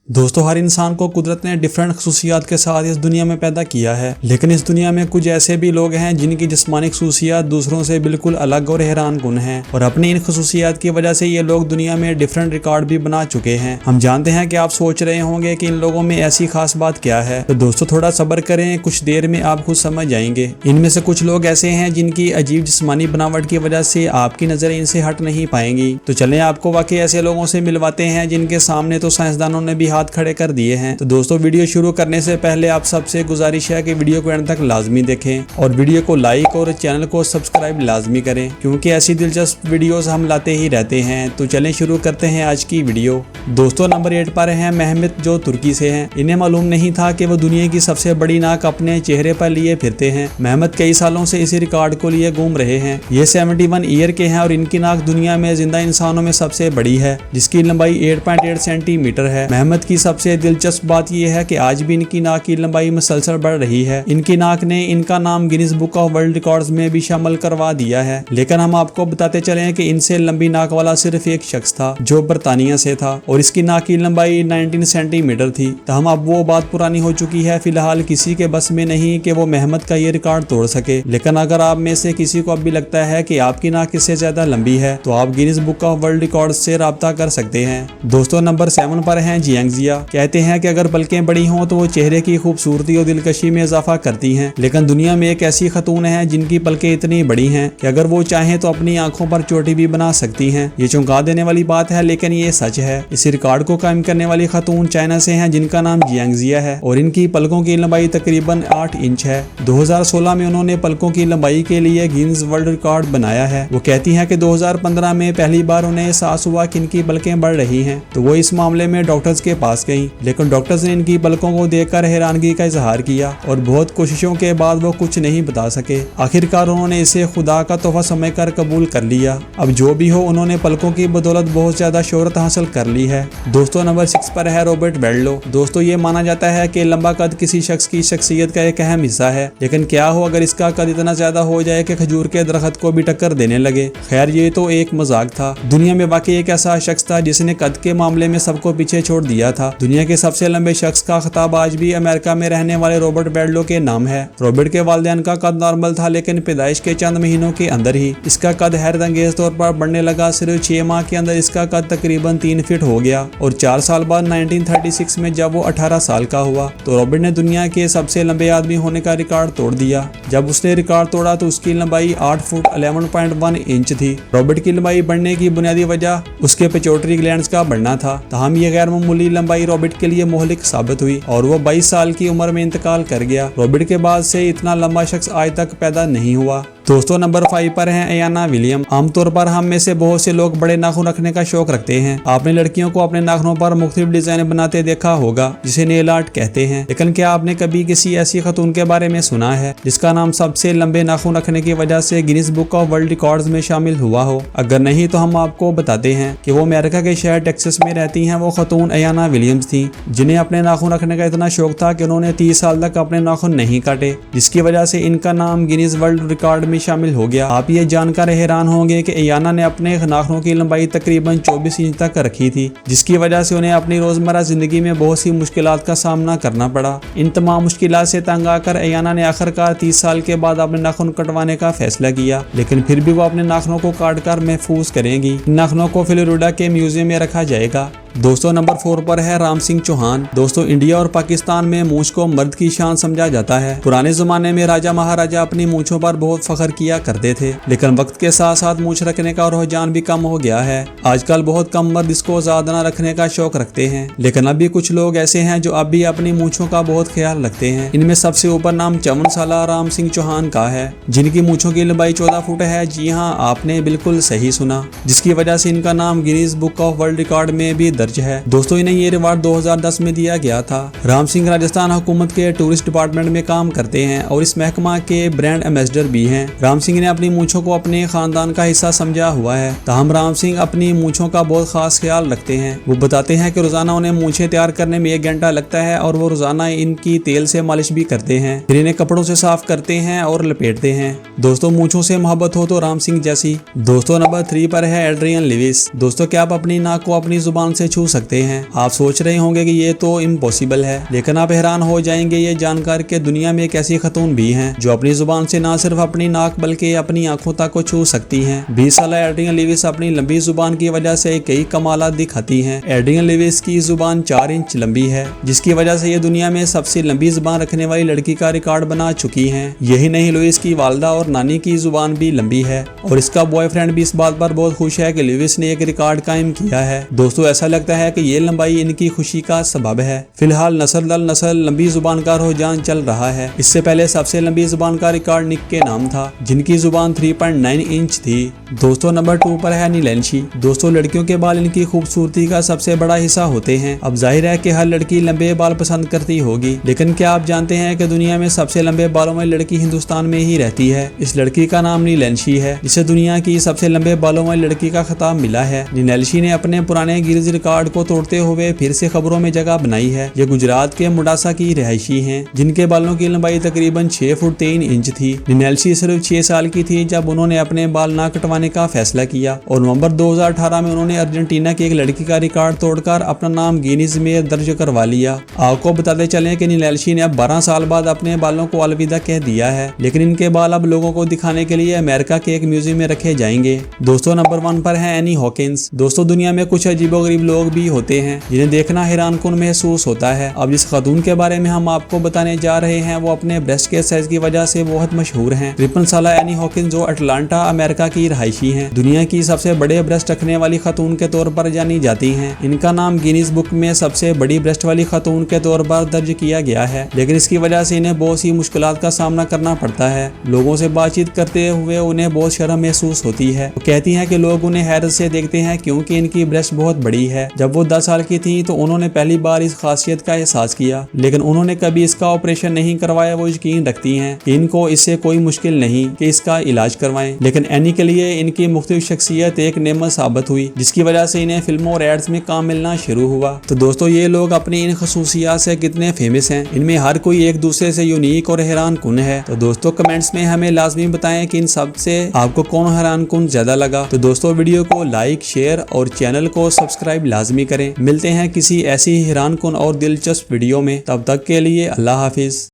दोस्तों हर इंसान को कुदरत ने डिफरेंट खसूसियात के साथ इस दुनिया में पैदा किया है, लेकिन इस दुनिया में कुछ ऐसे भी लोग हैं जिनकी जिस्मानी खसूसियात दूसरों से बिल्कुल अलग और हैरान कुन हैं और अपनी इन खसूसियात की वजह से ये लोग दुनिया में डिफरेंट रिकॉर्ड भी बना चुके हैं। हम जानते हैं कि आप सोच रहे होंगे कि इन लोगों में ऐसी खास बात क्या है, तो दोस्तों थोड़ा सब्र करें, कुछ देर में आप खुद समझ जाएंगे। इनमें से कुछ लोग ऐसे हैं जिनकी अजीब जिस्मानी बनावट की वजह से आपकी नजरें इनसे हट नहीं पाएंगी। तो चलें आपको वाकई ऐसे लोगों से मिलवाते हैं जिनके सामने तो साइंसदानों ने भी हाथ खड़े कर दिए हैं। तो दोस्तों वीडियो शुरू करने से पहले आप सबसे गुजारिश है कि वीडियो को एंड तक लाजमी देखें और वीडियो को लाइक और चैनल को सब्सक्राइब लाजमी करें, क्योंकि ऐसी दिलचस्प वीडियोस हम लाते ही रहते हैं। तो चलें शुरू करते हैं आज की वीडियो। दोस्तों नंबर 8 पर हैं मेहमत, जो तुर्की से हैं। इन्हें मालूम नहीं था कि वो दुनिया की सबसे बड़ी नाक अपने चेहरे पर लिए फिरते हैं। मेहमत कई सालों से इसी रिकॉर्ड को लिए घूम रहे हैं। ये 71 ईयर के हैं और इनकी नाक दुनिया में जिंदा इंसानों में सबसे बड़ी है, जिसकी लंबाई 8.8 सेंटीमीटर है। मेहमत की सबसे दिलचस्प बात यह है कि आज भी इनकी नाक की लंबाई मुसलसल बढ़ रही है। इनकी नाक ने इनका नाम Guinness book of world records में भी शामिल करवा दिया है। लेकिन हम आपको बताते चले कि इनसे लंबी नाक वाला सिर्फ एक शख्स था जो बरतानिया से था और इसकी नाक की लंबाई 19 सेंटीमीटर थी। तो हम अब वो बात पुरानी हो चुकी है, फिलहाल किसी के बस में नहीं कि वो मेहमत का ये रिकॉर्ड तोड़ सके। लेकिन अगर आप में से किसी को अब भी लगता है कि आपकी नाक इससे ज्यादा लंबी है, तो आप Guinness book of world record से राब्ता कर सकते हैं। दोस्तों नंबर 7 पर हैं जियांगजिया। कहते हैं कि अगर पलकें बड़ी हों तो वो चेहरे की खूबसूरती और दिलकशी में इजाफा करती हैं, लेकिन दुनिया में एक ऐसी खतून है जिनकी पलकें इतनी बड़ी हैं कि अगर वो चाहें तो अपनी आंखों पर चोटी भी बना सकती हैं। ये चौंका देने वाली बात है, लेकिन ये सच है। इस रिकॉर्ड को कायम करने वाली खतून चाइना से हैं, जिनका नाम जियांगजिया है और इनकी पलकों की लंबाई तकरीबन 8 इंच है। 2016 में उन्होंने पलकों की लंबाई के लिए गिनीज वर्ल्ड रिकॉर्ड बनाया है। वो कहती हैं कि 2015 में पहली बार उन्हें एहसास हुआ कि इनकी पलकें बढ़ रही हैं, तो वो इस मामले में डॉक्टर्स के पास गई, लेकिन डॉक्टर्स ने इनकी पलकों को देखकर हैरानगी का इजहार किया और बहुत कोशिशों के बाद वो कुछ नहीं बता सके। आखिरकार उन्होंने इसे खुदा का तोहफा समझकर कबूल कर लिया। अब जो भी हो, उन्होंने पलकों की बदौलत बहुत ज्यादा शोहरत हासिल कर ली है। दोस्तों नंबर 6 पर है रॉबर्ट वेडलो। दोस्तों ये माना जाता है कि लंबा कद किसी शख्स की शख्सियत का एक अहम हिस्सा है, लेकिन क्या हो अगर इसका कद इतना ज्यादा हो जाए कि खजूर के दरख्त को भी टक्कर देने लगे। खैर ये तो एक मजाक था। दुनिया में वाकई एक ऐसा शख्स था जिसने कद के मामले में सबको पीछे छोड़ दिया था। दुनिया के सबसे लंबे शख्स का खिताब आज भी अमेरिका में रहने वाले रॉबर्ट वेडलो के नाम है। रॉबर्ट के वालिदैन का कद नॉर्मल था, लेकिन पैदाइश के चंद महीनों के अंदर ही इसका कद हैरतअंगेज तौर पर बढ़ने लगा। सिर्फ 6 माह के अंदर इसका कद तकरीबन 3 फीट हो गया और 4 साल बाद 1936 में जब वो 18 साल का हुआ तो रॉबर्ट ने दुनिया के सबसे लंबे आदमी होने का रिकॉर्ड तोड़ दिया। जब उसने रिकॉर्ड तोड़ा तो उसकी लंबाई 8 फुट 11.1 इंच थी। रॉबर्ट की लंबाई बढ़ने की बुनियादी वजह उसके पिट्यूटरी ग्लैंड्स का बढ़ना था। ताहम ये गैर मामूली लंबाई रॉबर्ट के लिए मोहलिक साबित हुई और वो 22 साल की उम्र में इंतकाल कर गया। रॉबर्ट के बाद से इतना लंबा शख्स आज तक पैदा नहीं हुआ। दोस्तों नंबर 5 पर हैं एयाना विलियम। आमतौर पर हम में से बहुत से लोग बड़े नाखून रखने का शौक रखते हैं। आपने लड़कियों को अपने नाखूनों पर मुख्तलिफ डिजाइन बनाते देखा होगा, जिसे नेल आर्ट कहते हैं। लेकिन क्या आपने कभी किसी ऐसी खतून के बारे में सुना है जिसका नाम सबसे लंबे नाखून रखने की वजह से Guinness book of world records में शामिल हुआ हो? अगर नहीं तो हम आपको बताते हैं कि वो अमेरिका के शहर टेक्सास में रहती हैं। वो खतून एयाना विलियम्स थी, जिन्हें अपने नाखून रखने का इतना शौक था कि उन्होंने 30 साल तक अपने नाखून नहीं काटे, जिसकी वजह से इनका नाम गिनीज वर्ल्ड रिकॉर्ड में शामिल हो गया। आप ये जानकर हैरान होंगे कि एयाना ने अपने नाखूनों की लंबाई तकरीबन 24 इंच तक रखी थी, जिसकी वजह से उन्हें अपनी रोजमर्रा जिंदगी में बहुत सी मुश्किलात का सामना करना पड़ा। इन तमाम मुश्किलात से तंग आकर एयाना ने आखिरकार 30 साल के बाद अपने नाखून कटवाने का फैसला किया, लेकिन फिर भी वो अपने नाखूनों को काट कर महफूज करेंगी। नाखूनों को फ्लोरिडा के म्यूजियम में रखा जाएगा। दोस्तों नंबर 4 पर है राम सिंह चौहान। दोस्तों इंडिया और पाकिस्तान में मूंछ को मर्द की शान समझा जाता है। पुराने जमाने में राजा महाराजा अपनी मूंछों पर बहुत फख्र किया करते थे, लेकिन वक्त के साथ साथ मूंछ रखने का रुझान भी कम हो गया है। आजकल बहुत कम मर्द इसको ज्यादा रखने का शौक रखते हैं, लेकिन अभी कुछ लोग ऐसे हैं जो अब भी अपनी मूंछों का बहुत ख्याल रखते हैं। इनमें सबसे ऊपर नाम 54 साल राम सिंह चौहान का है, जिनकी मूंछों की लंबाई 14 फुट है। जी हाँ, आपने बिल्कुल सही सुना, जिसकी वजह से इनका नाम Guinness book of world record में भी दर्ज है। दोस्तों इन्हें ये रिवार्ड 2010 में दिया गया था। राम सिंह राजस्थान हुकूमत के टूरिस्ट डिपार्टमेंट में काम करते हैं और इस महकमा के ब्रांड एम्बेसडर भी हैं। राम सिंह ने अपनी मूंछों को अपने खानदान का हिस्सा समझा हुआ है। ताहम राम सिंह अपनी मूंछों का बहुत खास ख्याल रखते हैं। वो बताते हैं कि रोजाना उन्हें मूंछें तैयार करने में 1 घंटा लगता है और वो रोजाना इनकी तेल से मालिश भी करते हैं, फिर इन्हें कपड़ों से साफ करते हैं और लपेटते हैं। दोस्तों मूंछों से मोहब्बत हो तो राम सिंह जैसी। दोस्तों नंबर 3 पर है एड्रियन लिविस। दोस्तों क्या आप अपनी नाक को अपनी जुबान से छू सकते हैं। आप सोच रहे होंगे कि ये तो इम्पॉसिबल है, लेकिन आप हैरान हो जाएंगे ये जानकर के दुनिया में एक ऐसी खतून भी हैं जो अपनी जुबान से न सिर्फ अपनी नाक बल्कि अपनी आंखों तक को छू सकती हैं। 20 साल एड्रियन लेविस अपनी लंबी जुबान की वजह से कई कमालात दिखाती हैं। एड्रियन लेविस की जुबान 4 इंच लंबी है, जिसकी वजह से ये दुनिया में सबसे लंबी जुबान रखने वाली लड़की का रिकॉर्ड बना चुकी हैं। यही नहीं, लुइस की वालदा और नानी की जुबान भी लंबी है और इसका बॉयफ्रेंड भी इस बात पर बहुत खुश है कि लुइस ने एक रिकॉर्ड कायम किया है। दोस्तों, ऐसा लगता है कि ये लंबाई इनकी खुशी का सबब है। फिलहाल नस्ल दर नस्ल लंबी जुबान का रुझान चल रहा है। इससे पहले सबसे लंबी जुबान का रिकॉर्ड निक के नाम था, जिनकी जुबान 3.9 इंच थी। दोस्तों, नंबर 2 पर है नीलेंशी। दोस्तों, लड़कियों के बाल इनकी खूबसूरती का सबसे बड़ा हिस्सा होते हैं। अब जाहिर है कि हर लड़की लंबे बाल पसंद करती होगी, लेकिन क्या आप जानते हैं कि दुनिया में सबसे लंबे बालों वाली लड़की हिंदुस्तान में ही रहती है। इस लड़की का नाम नीलेंशी है, जिसे दुनिया की सबसे लंबे बालों वाली लड़की का खिताब मिला है। नीलेंशी ने अपने पुराने गिनीज रिकॉर्ड को तोड़ते हुए फिर से खबरों में जगह बनाई है। ये गुजरात के मुडासा की रिहायशी हैं, जिनके बालों की लंबाई तकरीबन 6 फुट 3 इंच थी। नीलेंशी सिर्फ 6 साल की थी जब उन्होंने अपने बाल ना कटवाने का फैसला किया और नवंबर 2018 में उन्होंने अर्जेंटीना की एक लड़की का रिकॉर्ड तोड़कर अपना नाम गिनीज में दर्ज करवा लिया। आपको बताते चलें कि नीलेंशी ने अब 12 साल बाद अपने बालों को अलविदा कह दिया है, लेकिन इनके बाल अब लोगों को दिखाने के लिए अमेरिका के एक म्यूजियम में रखे जाएंगे। दोस्तों, नंबर 1 पर है एनी हॉकिंस। दोस्तों, दुनिया में कुछ अजीबोगरीब लोग भी होते हैं जिन्हें देखना हैरानकुन महसूस होता है। अब जिस खातून के बारे में हम आपको बताने जा रहे हैं वो अपने ब्रेस्ट के साइज की वजह से बहुत मशहूर हैं। 53 साल एनी हॉकिंस, जो अटलांटा अमेरिका की रहायशी हैं, दुनिया की सबसे बड़े ब्रेस्ट रखने वाली खातून के तौर पर जानी जाती हैं। इनका नाम गिनीज बुक में सबसे बड़ी ब्रेस्ट वाली खातून के तौर पर दर्ज किया गया है, लेकिन इसकी वजह से इन्हें बहुत सी मुश्किलात का सामना करना पड़ता है। लोगों से बातचीत करते हुए उन्हें बहुत शर्म महसूस होती है। वो कहती हैं कि लोग उन्हें हैरत से देखते हैं क्योंकि इनकी ब्रेस्ट बहुत बड़ी है। जब वो 10 साल की थी तो उन्होंने पहली बार इस खासियत का एहसास किया, लेकिन उन्होंने कभी इसका ऑपरेशन नहीं करवाया। वो यकीन रखती हैं कि इनको इससे कोई मुश्किल नहीं कि इसका इलाज करवाएं, लेकिन एनी के लिए इनकी मुख्तलिफ शख्सियत एक नेमत साबित हुई, जिसकी वजह से इन्हें फिल्मों और एड्स में काम मिलना शुरू हुआ। तो दोस्तों, ये लोग अपनी इन खसूसियात से कितने फेमस हैं, इनमें हर कोई एक दूसरे से यूनिक और हैरान कुन है। तो दोस्तों, कमेंट्स में हमें लाजमी बताएं कि इन सब से आपको कौन हैरान कुन ज्यादा लगा। तो दोस्तों, वीडियो को लाइक, शेयर और चैनल को सब्सक्राइब लाजमी करें। मिलते हैं किसी ऐसी हैरान कुन और दिलचस्प वीडियो में, तब तक के लिए अल्लाह हाफिज।